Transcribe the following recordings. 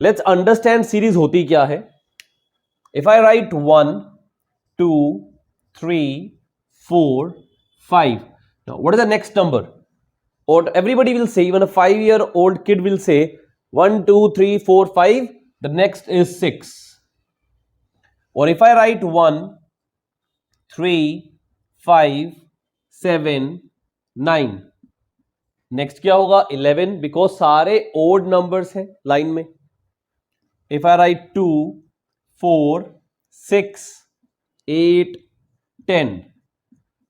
Let's understand series होती क्या है. If I right 1 2 3 4 5, now what is the next number? Or everybody will say, even a 5-year-old kid will say 1 2 3 4 5, the next is 6. Or if I write 1 3 5 7 9, next क्या होगा 11, because सारे odd numbers हैं line में. If I right 2 4 6 8 10,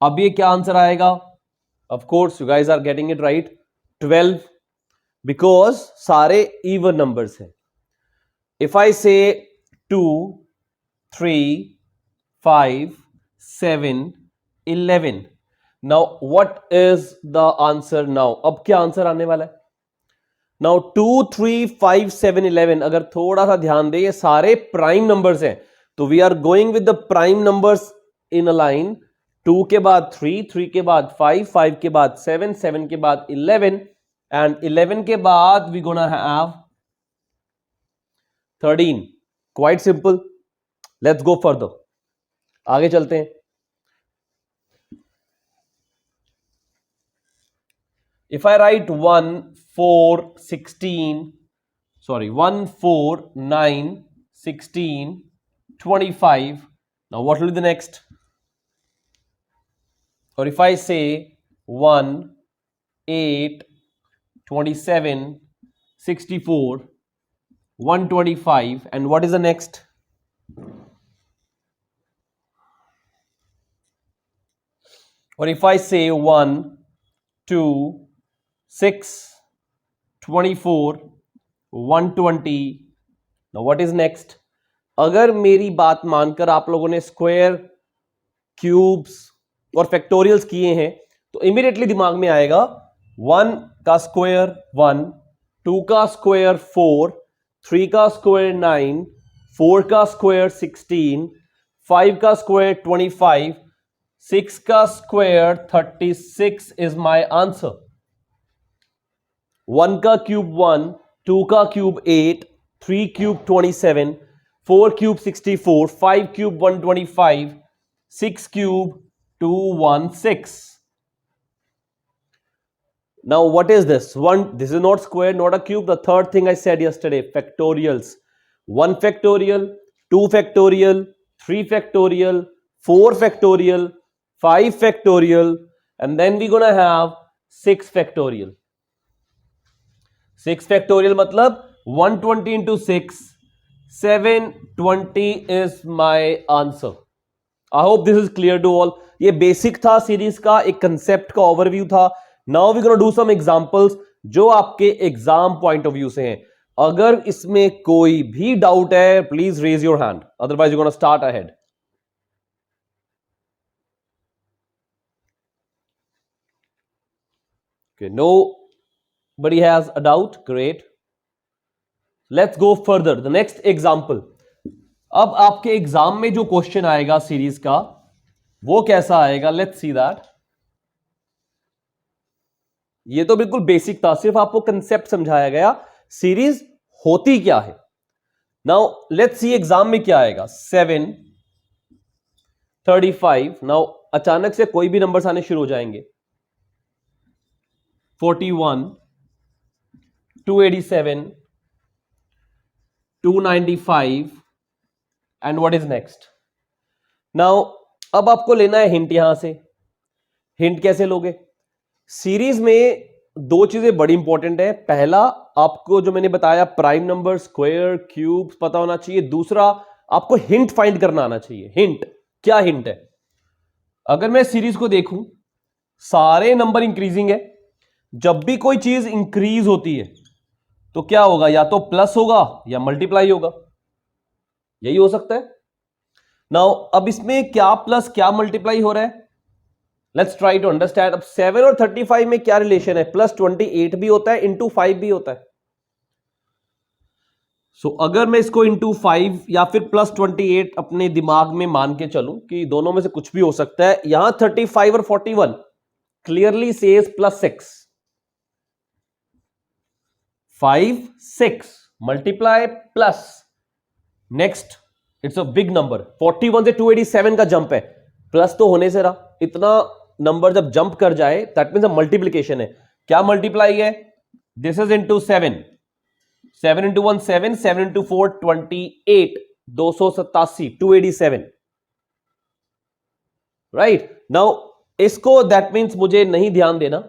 अब ये क्या answer आएगा? Of course you guys are getting it right, 12, because सारे इवन नंबर्स हैं. If I say 2 3 5 7 11, now what is the answer now? अब क्या आंसर आने वाला है? now 2 3 5 7 11, अगर थोड़ा सा ध्यान दें, ये सारे प्राइम नंबर्स हैं, तो we are going with the prime numbers in a line. 2 के बाद 3, 3 के बाद 5, 5 के बाद 7, 7 के बाद 11, एंड 11 के बाद we gonna have 13. Quite simple. Let's go further, आगे चलते हैं. If I write 1 4 16, sorry 1 4 9 16 25, now what will be the next? Or if I say 1 8 27 64 125, and what is the next? Or if I say 1 2 6 24 120, now what is next? अगर मेरी बात मानकर आप लोगों ने स्क्वायर, क्यूब्स और फैक्टोरियल्स किए हैं, तो इमीडिएटली दिमाग में आएगा 1 का स्क्वायर 1, 2 का स्क्वायर 4, 3 का स्क्वायर 9, 4 का स्क्वायर 16, 5 का स्क्वायर 25, 6 का स्क्वायर 36 इज माय आंसर. 1 का क्यूब 1, 2 का cube 8, 3 cube 27, 4 cube 64, 5 cube 125, 6 cube 216. Now what is this? This is not square, not a cube. The third thing I said yesterday, factorials. 1 factorial, 2 factorial, 3 factorial, 4 factorial, 5 factorial, and then we're gonna have 6 factorial. 6 factorial मतलब 120 into 6, 720 is my answer. I hope this is clear to all. ये basic था series का, एक concept का overview था. Now we gonna do some examples जो आपके exam point of view से हैं. अगर इसमें कोई भी डाउट है, please raise your hand, otherwise you gonna start ahead. Okay, nobody has a doubt. Great. Let's go further. The next example. अब आपके एग्जाम में जो क्वेश्चन आएगा सीरीज का, वो कैसा आएगा? Let's see that. ये तो बिल्कुल बेसिक था, सिर्फ आपको कंसेप्ट समझाया गया, सीरीज होती क्या है. नाउ लेट्स सी एग्जाम में क्या आएगा. 7 35. नाउ अचानक से कोई भी नंबर्स आने शुरू हो जाएंगे. 41 287 295, and what is next? Now अब आपको लेना है हिंट. यहां से हिंट कैसे लोगे? सीरीज में दो चीजें बड़ी इंपॉर्टेंट है. पहला, आपको जो मैंने बताया प्राइम नंबर, स्क्वायर, क्यूब पता होना चाहिए. दूसरा, आपको हिंट फाइंड करना आना चाहिए. हिंट क्या हिंट है? अगर मैं सीरीज को देखूं, सारे नंबर इंक्रीजिंग है. जब भी कोई चीज इंक्रीज होती है तो क्या होगा? या तो प्लस होगा या मल्टीप्लाई होगा. यही हो सकता है. नाउ अब इसमें क्या प्लस क्या मल्टीप्लाई हो रहा है? Let's try to understand. अब 7 और 35 में क्या रिलेशन है? प्लस 28 भी होता है, इंटू 5 भी होता है. सो अगर मैं इसको इंटू 5 या फिर प्लस 28 अपने दिमाग में मान के चलूं कि दोनों में से कुछ भी हो सकता है, यहां 35 और 41 clearly says plus 6. 5 6, multiply plus next, it's a big number, 41 से 287 का जंप है, प्लस तो होने से रहा, इतना नंबर जब जंप कर जाए दैट मीन्स मल्टीप्लीकेशन है। क्या मल्टीप्लाई है? This is into 7, 7 into 1 7, 7 into 4 28, 287, 287, right. Now इसको दैट मीन्स मुझे नहीं ध्यान देना,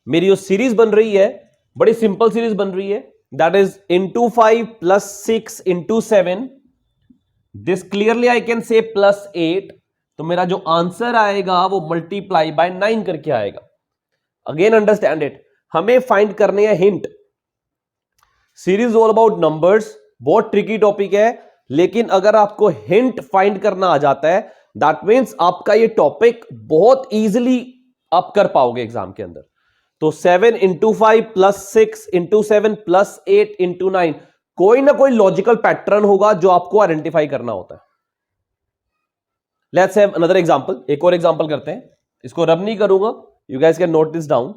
मेरी जो सीरीज बन रही है बड़ी सिंपल सीरीज बन रही है, that is into 5 plus 6 into 7, this clearly I can say plus 8, तो मेरा जो आंसर आएगा वो मल्टीप्लाई बाय 9 करके आएगा। अगेन अंडरस्टैंड इट, हमें फाइंड करने हैं hint. Series all about numbers, बहुत ट्रिकी टॉपिक है, लेकिन अगर आपको हिंट फाइंड करना आ जाता है दैट मीन्स आपका ये टॉपिक बहुत इजीली आप कर पाओगे एग्जाम के अंदर। तो 7 into 5 plus 6 into 7 plus 8 into 9, कोई ना कोई लॉजिकल पैटर्न होगा जो आपको आइडेंटिफाई करना होता है। लेट्स हैव अनदर एग्जांपल, एक और एग्जांपल करते हैं, इसको रब नहीं करूंगा, you guys can note this down.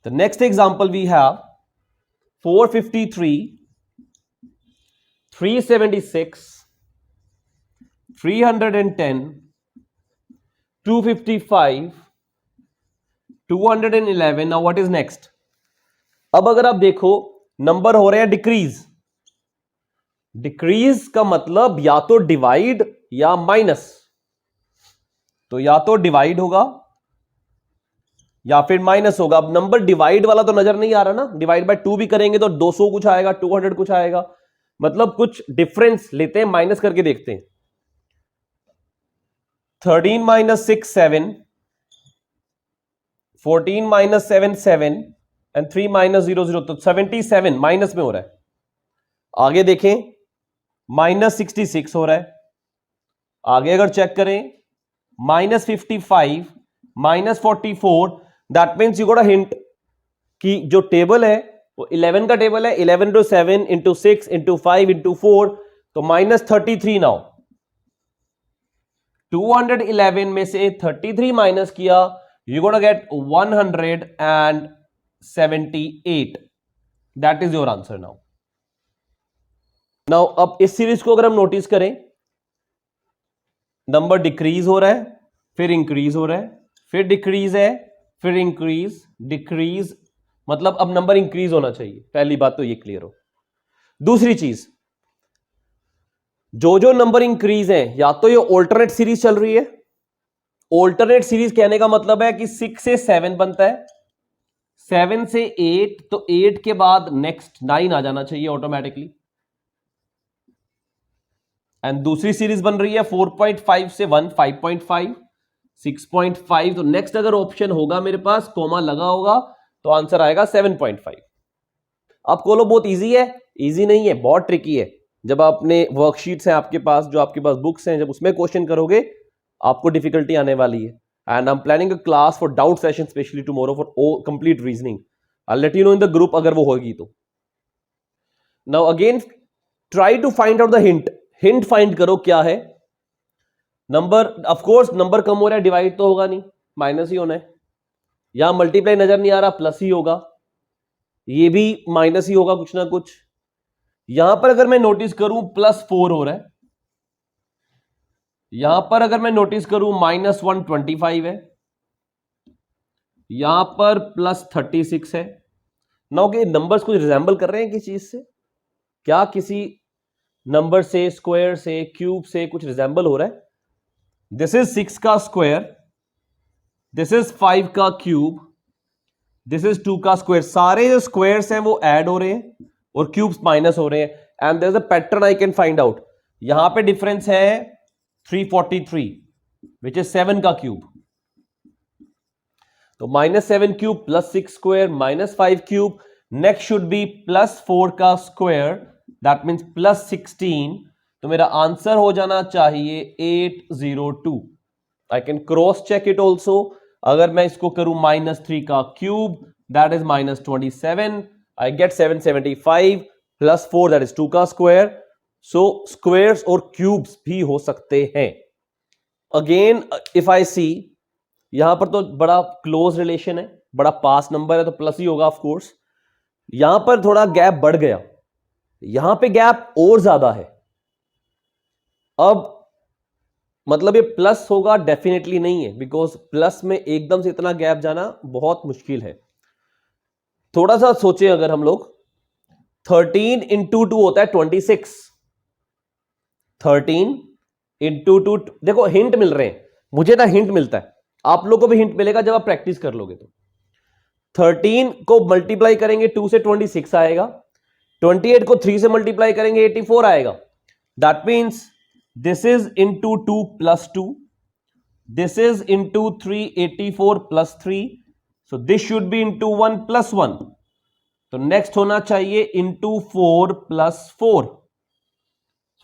The next example we have 453, 376, 310, 255, 211। Now what is next? अब अगर आप देखो नंबर हो रहे हैं डिक्रीज, डिक्रीज का मतलब या तो डिवाइड या माइनस, तो या तो डिवाइड होगा या फिर माइनस होगा। अब नंबर डिवाइड वाला तो नजर नहीं आ रहा ना, डिवाइड बाय 2 भी करेंगे तो 200 कुछ आएगा, 200 कुछ आएगा, मतलब कुछ डिफरेंस लेते हैं, माइनस करके देखते हैं। 13 माइनस 6 7, 14 माइनस 7 7 एंड 3 माइनस 0 0, तो 77 माइनस में हो रहा है। आगे देखें माइनस 66 हो रहा है। आगे अगर चेक करें minus 55, minus 44, that means you got a hint कि जो टेबल है वो 11 का टेबल है, 11 इंटू 7 इंटू 6 इंटू 5 इंटू 4, तो माइनस 33। नाउ 211 में से 33 माइनस किया, you gonna get 178, that is your answer. Now अब इस सीरीज को अगर हम नोटिस करें, नंबर डिक्रीज हो रहा है, फिर इंक्रीज हो रहा है, फिर डिक्रीज है, फिर इंक्रीज, डिक्रीज, मतलब अब नंबर इंक्रीज होना चाहिए। पहली बात तो ये क्लियर हो। दूसरी चीज, जो जो नंबर इंक्रीज है या तो ये ऑल्टरनेट सीरीज चल रही है, ऑल्टरनेट सीरीज कहने का मतलब है कि 6 से 7 बनता है, 7 से 8, तो 8 के बाद नेक्स्ट 9 आ जाना चाहिए ऑटोमेटिकली। एंड दूसरी सीरीज बन रही है 4.5 से 1, 5.5, 6.5, तो नेक्स्ट अगर ऑप्शन होगा मेरे पास कॉमा लगा होगा तो आंसर आएगा 7.5। आप बोलो बहुत इजी है, इजी नहीं है, बहुत ट्रिकी है। जब आपने वर्कशीट्स हैं आपके पास, जो आपके पास बुक्स हैं, जब उसमें क्वेश्चन करोगे आपको डिफिकल्टी आने वाली है। And I am planning a class for doubt session specially tomorrow for complete reasoning, I let you know in the group अगर वो होगी तो। Now again try to find out the hint, hint find करो क्या है। Number, of course number कम हो रहा है, डिवाइड तो होगा नहीं, माइनस ही होना है। यहां मल्टीप्लाई नजर नहीं आ रहा, प्लस ही होगा, ये भी माइनस ही होगा कुछ ना कुछ। यहां पर अगर मैं नोटिस करूं +4 हो रहा है, यहां पर अगर मैं नोटिस करूं -125 है, यहां पर +36 है। नाउ के नंबर्स कुछ रिजेंबल कर रहे हैं किसी चीज से? क्या किसी नंबर से, स्क्वायर से, क्यूब से कुछ रिजेंबल हो रहा है? दिस इज 6 का स्क्वायर, दिस इज 5 का क्यूब, दिस इज 2 का स्क्वायर, सारे जो स्क्वायर्स हैं वो ऐड हो रहे हैं और क्यूब्स माइनस हो रहे हैं। And there is a pattern I can find out. यहां पे डिफरेंस है 343 विच इज 7 का क्यूब, तो -7 cube +6 square -5 cube, next should be +4 का स्क्वायर, दैट मीन्स +16, तो मेरा आंसर हो जाना चाहिए 802। I can cross check it also, अगर मैं इसको करूं -3 का cube that is -27, I get 775 +4 that is 2 का स्क्वायर। सो स्क्वायर्स और क्यूब्स भी हो सकते हैं। अगेन इफ आई सी, यहां पर तो बड़ा क्लोज रिलेशन है, बड़ा पास नंबर है तो प्लस ही होगा ऑफ कोर्स। यहां पर थोड़ा गैप बढ़ गया, यहां पे गैप और ज्यादा है। अब मतलब ये प्लस होगा? डेफिनेटली नहीं है, बिकॉज प्लस में एकदम से इतना गैप जाना बहुत मुश्किल है। थोड़ा सा सोचें, अगर हम लोग 13 इंटू 2 होता है 26, 13 इंटू 2, देखो हिंट मिल रहे हैं, मुझे ना हिंट मिलता है, आप लोग को भी हिंट मिलेगा जब आप प्रैक्टिस कर लोगे। तो 13 को मल्टीप्लाई करेंगे 2 से 26 आएगा, 28 को 3 से मल्टीप्लाई करेंगे 84 आएगा। That means this is into 2 plus 2, this is into 3 84 plus 3, so this should be into 1 plus 1। तो नेक्स्ट होना चाहिए into 4 plus 4।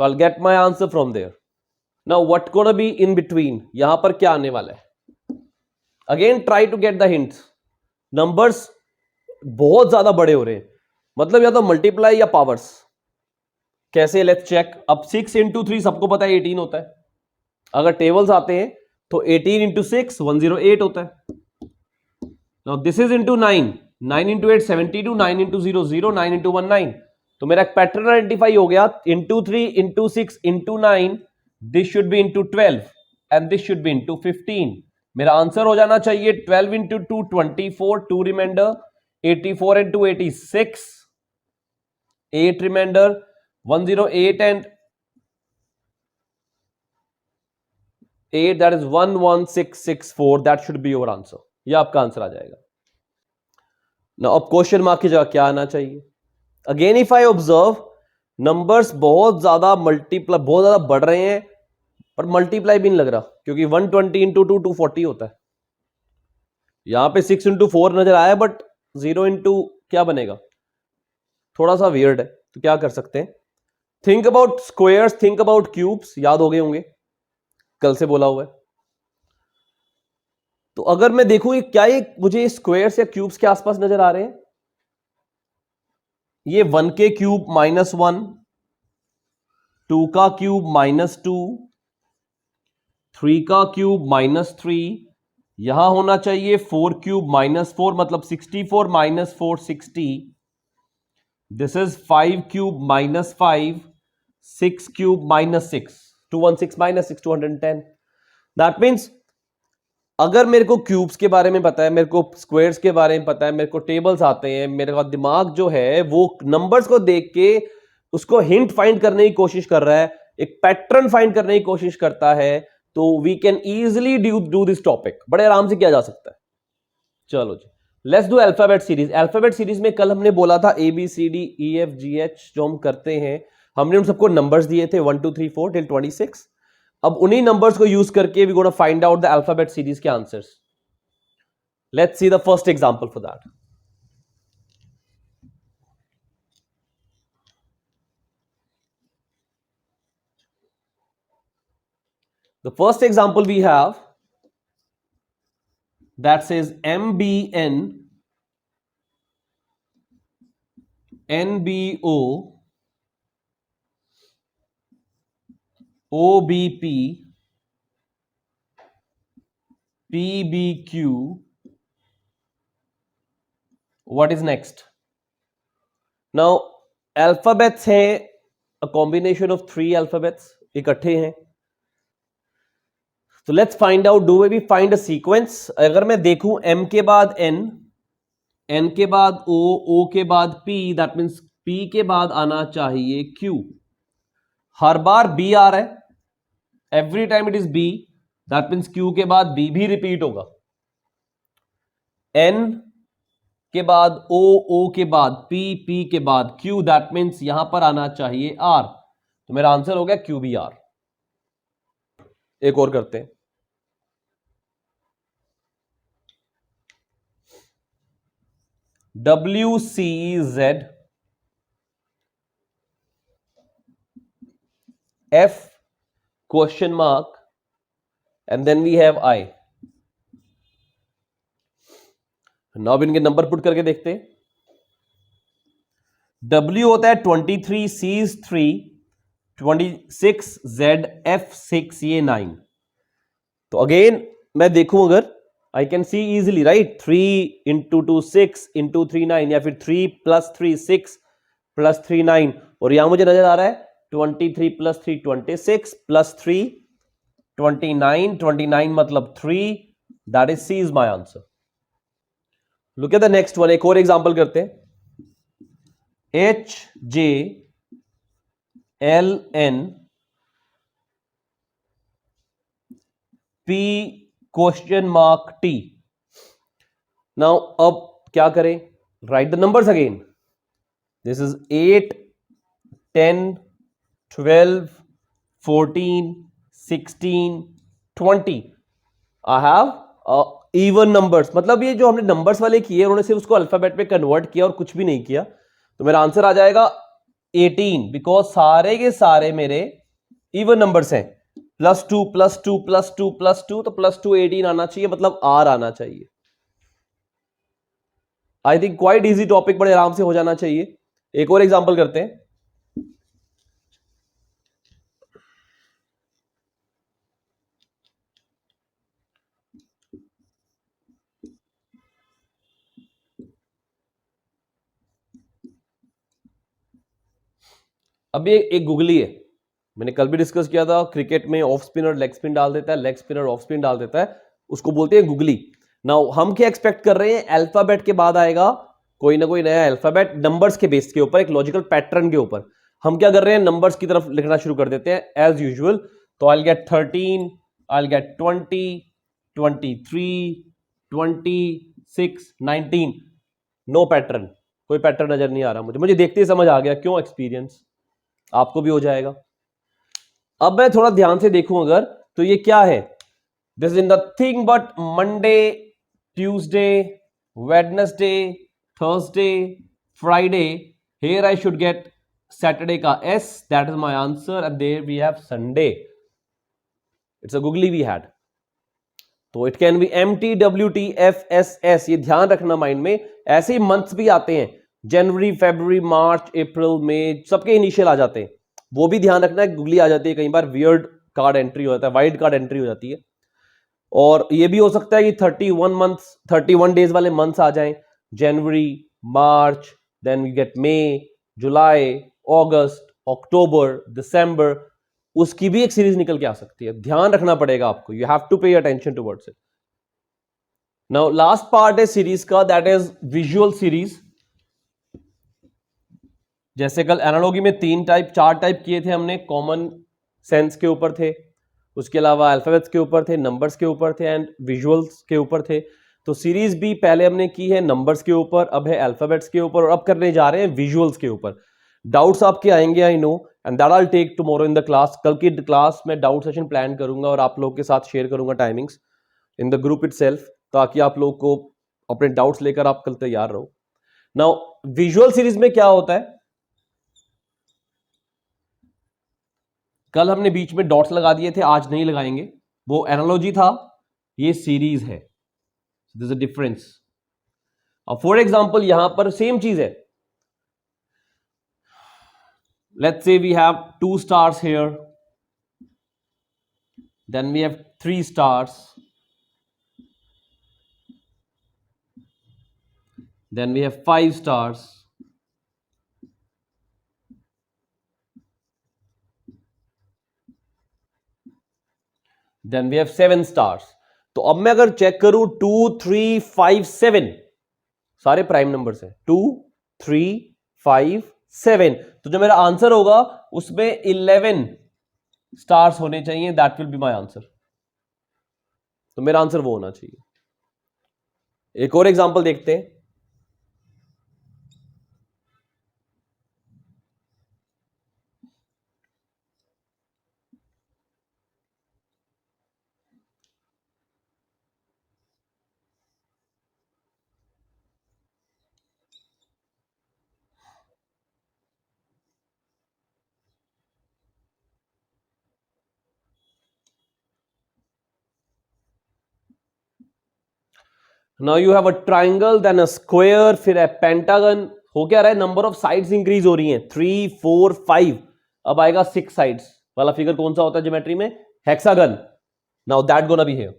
So I get my answer from there. Now what gonna be in between, यहां पर क्या आने वाला है? Again try to get the hints. Numbers बहुत ज्यादा बड़े हो रहे हैं, मतलब या तो मल्टीप्लाई या पावर्स। कैसे? Let's check. अब 6 इंटू 3 सबको पता है 18 होता है, अगर टेबल्स आते हैं तो 18 इंटू 6 108 होता है। Now this is into 9, 9 into 8 72, 9 into 0 0, 9 into 1 9। तो मेरा एक पैटर्न आइडेंटिफाई हो गया, into 3 into 6 into 9, this should be into 12 and this should be into 15। मेरा आंसर हो जाना चाहिए 12 into 2 24, 2 remainder 84 into 86, 8 remainder 108 and 8, that is 11664, that should be your answer। ये आपका आंसर आ जाएगा ना। अब क्वेश्चन मार्क की जगह क्या आना चाहिए? Again if I observe, numbers बहुत ज्यादा मल्टीप्लाई, बहुत ज्यादा बढ़ रहे हैं, पर मल्टीप्लाई भी नहीं लग रहा, क्योंकि 120 इंटू 2 240 होता है। यहां पे 6 इंटू 4 नजर आया, बट 0 इंटू क्या बनेगा? थोड़ा सा वियर्ड है। तो क्या कर सकते हैं? Think about squares, think about cubes, याद हो गए होंगे, कल से बोला हुआ है। तो अगर मैं देखूं क्या ये मुझे स्क्वायर्स या क्यूब्स के आसपास नजर आ रहे हैं? ये 1 के क्यूब -1, 2 का क्यूब -2, 3 का क्यूब -3, यहां होना चाहिए 4 क्यूब -4, मतलब 64 -4 60, this is 5 cube -5, 6 cube -6, 216 -6 210। That means अगर मेरे को क्यूब्स के बारे में पता है, मेरे को स्क्वायर्स के बारे में पता है, मेरे को टेबल्स आते हैं, मेरे का दिमाग जो है वो नंबर्स को देख के उसको हिंट फाइंड करने की कोशिश कर रहा है, एक पैटर्न फाइंड करने की कोशिश करता है, तो we can easily do this topic, बड़े आराम से किया जा सकता है। चलो जी, let's do alphabet series. Alphabet series में कल हमने बोला था ABCDEFGH जो हम करते हैं, हमने उन सबको नंबर्स दिए थे 1 2 3 4 till 26। अब उन्हीं नंबर्स को यूज करके we gonna find out the alphabet series के answers. Let's see the first example for that. The first example we have that says MBN NBO OBP PBQ, what is next? Now alphabets हैं a combination of 3 alphabets, इकट्ठे हैं। So let's find out, do we find a sequence? अगर मैं देखूं M के बाद N, N के बाद O, O के बाद P, that means P के बाद आना चाहिए Q। हर बार B आ रहा है, every time it is B, that means Q के बाद B भी रिपीट होगा। N के बाद O, O के बाद P, P के बाद Q, that means यहां पर आना चाहिए R। तो मेरा आंसर हो गया QBR। एक और करते हैं। WCZ F question mark and then we have I। Now इनके नंबर पुट करके देखते हैं। W होता है 23, C is 3, 26, Z F 6, ये 9। तो अगेन मैं देखूं, अगर I can see easily, right, 3 into 2 6 into 3 9, या फिर 3 + 3 6 + 3 9, और यहां मुझे नजर आ रहा है 23 + 3 26 + 3 29, 29 मतलब 3, that is C is my answer. Look at the next one. एक और एग्जांपल करते हैं. HJLN P?T. नाउ अब क्या करें? Right the numbers again. This is 8 10 12 14 16 20. I have even numbers, मतलब ये जो हमने नंबर्स वाले किए उन्होंने सिर्फ उसको अल्फाबेट में कन्वर्ट किया और कुछ भी नहीं किया. तो मेरा आंसर आ जाएगा 18, बिकॉज सारे के सारे मेरे इवन नंबर्स हैं. +2 +2 +2 +2, तो +2 18 आना चाहिए, मतलब R आना चाहिए. I think quite easy topic, बड़े आराम से हो जाना चाहिए. एक और एग्जांपल करते हैं. अब ये एक गुगली है. मैंने कल भी डिस्कस किया था, क्रिकेट में ऑफ स्पिनर लेग स्पिन डाल देता है, लेग स्पिनर ऑफ स्पिन डाल देता है, उसको बोलते हैं गुगली. नाउ हम क्या एक्सपेक्ट कर रहे हैं? अल्फाबेट के बाद आएगा कोई ना कोई नया अल्फाबेट, नंबर्स के बेस के ऊपर, एक लॉजिकल पैटर्न के ऊपर. हम क्या कर रहे हैं? नंबर्स की तरफ लिखना शुरू कर देते हैं एज यूजुअल. तो I will get 13, I will get 20, 23, 26, 19. No pattern, कोई पैटर्न नजर नहीं आ रहा मुझे देखते ही समझ आ गया. क्यों? एक्सपीरियंस. आपको भी हो जाएगा. अब मैं थोड़ा ध्यान से देखूं अगर, तो ये क्या है? This is nothing but Monday, Tuesday, Wednesday, Thursday, Friday. Here I should get Saturday का S, that is my answer. And there we have Sunday. It's a googly we had. तो इट कैन बी MTWTFSS. ये ध्यान रखना mind में. ऐसे ही months भी आते हैं, जनवरी, फरवरी, मार्च, अप्रैल, मई, सबके इनिशियल आ जाते हैं. वो भी ध्यान रखना है. गुगली आ जाती है कई बार, वियर्ड कार्ड एंट्री हो जाता है, वाइल्ड कार्ड एंट्री हो जाती है. और ये भी हो सकता है कि 31 डेज वाले मंथ्स आ जाएं. जनवरी, मार्च, देन वी गेट मई, जुलाई, अगस्त, अक्टूबर, दिसंबर. उसकी भी एक सीरीज निकल के आ सकती है. ध्यान रखना पड़ेगा आपको. You have to pay attention towards it. Now last part है सीरीज का, दैट इज विजुअल सीरीज. जैसे कल एनालॉजी में 4 टाइप किए थे हमने. कॉमन सेंस के ऊपर थे, उसके अलावा अल्फाबेट्स के ऊपर थे, नंबर्स के ऊपर थे, एंड विजुअल्स के ऊपर थे. तो सीरीज भी पहले हमने की है नंबर्स के ऊपर, अब है अल्फाबेट्स के ऊपर, और अब करने जा रहे हैं विजुअल्स के ऊपर. डाउट्स आपके आएंगे, I know, and that I take tomorrow in the class. कल की क्लास में डाउट सेशन प्लान करूंगा और आप लोगों के साथ शेयर करूंगा timings in the group itself, ताकि आप लोग को अपने डाउट्स लेकर आप कल तैयार रहो. नाउ विजुअल सीरीज में क्या होता है? कल हमने बीच में डॉट्स लगा दिए थे, आज नहीं लगाएंगे. वो एनालॉजी था, ये सीरीज है. This is a difference. अब फॉर एग्जांपल यहां पर सेम चीज है. Let's say we have 2 stars here, then we have 3 stars, then we have 5 stars, then we have 7 stars. तो अब मैं अगर चेक करूं 2 3 5 7, सारे प्राइम नंबर्स हैं. 2 3 5 7. तो जो मेरा आंसर होगा उसमें 11 स्टार्स होने चाहिए. That will be my answer. तो मेरा आंसर वो होना चाहिए. एक और एग्जांपल देखते हैं. Now you have a triangle, then a square, फिर है पेंटागन. हो क्या रहा है? नंबर ऑफ साइड्स इंक्रीज हो रही हैं. 3 4 5. अब आएगा 6 साइड्स वाला फिगर. कौन सा होता है ज्योमेट्री में? Hexagon. Now that gonna be here.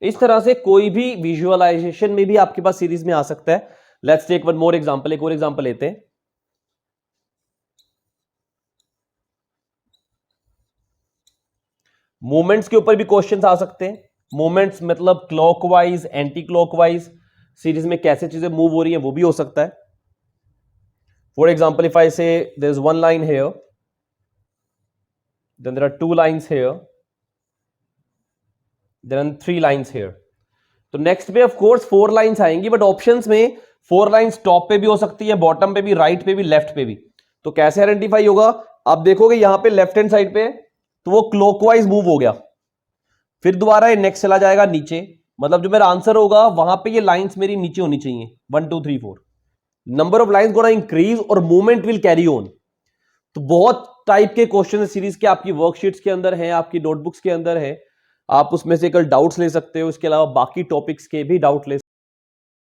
इस तरह से कोई भी विजुअलाइजेशन में भी आपके पास सीरीज में आ सकता है. Let's take one more example. एक और एग्जांपल लेते हैं. मोमेंट्स के ऊपर भी क्वेश्चंस आ सकते हैं. मोमेंट्स मतलब क्लॉकवाइज, एंटी क्लॉकवाइज सीरीज में कैसे चीजें मूव हो रही है वो भी हो सकता है. For example, if I say there is one line here, then there are two lines here, then three lines here. तो नेक्स्ट पे ऑफ कोर्स फोर लाइंस आएंगी, बट ऑप्शंस में फोर लाइंस टॉप पे भी हो सकती है, बॉटम पे भी, राइट पे भी, लेफ्ट पे भी. तो कैसे आइडेंटिफाई होगा? आप देखोगे यहां पे लेफ्ट हैंड साइड पे तो वो क्लॉकवाइज मूव हो गया, फिर दोबारा ये नेक्स्ट चला जाएगा नीचे. मतलब जो मेरा आंसर होगा वहां पे ये लाइंस मेरी नीचे होनी चाहिए. 1 2 3 4 number of lines gonna increase और मूवमेंट विल कैरी ऑन. तो बहुत टाइप के क्वेश्चन सीरीज के आपकी वर्कशीट्स के अंदर है, आपकी नोटबुक्स के अंदर है. आप उसमें से कल डाउट्स ले सकते हो. इसके अलावा बाकी टॉपिक्स के भी डाउट ले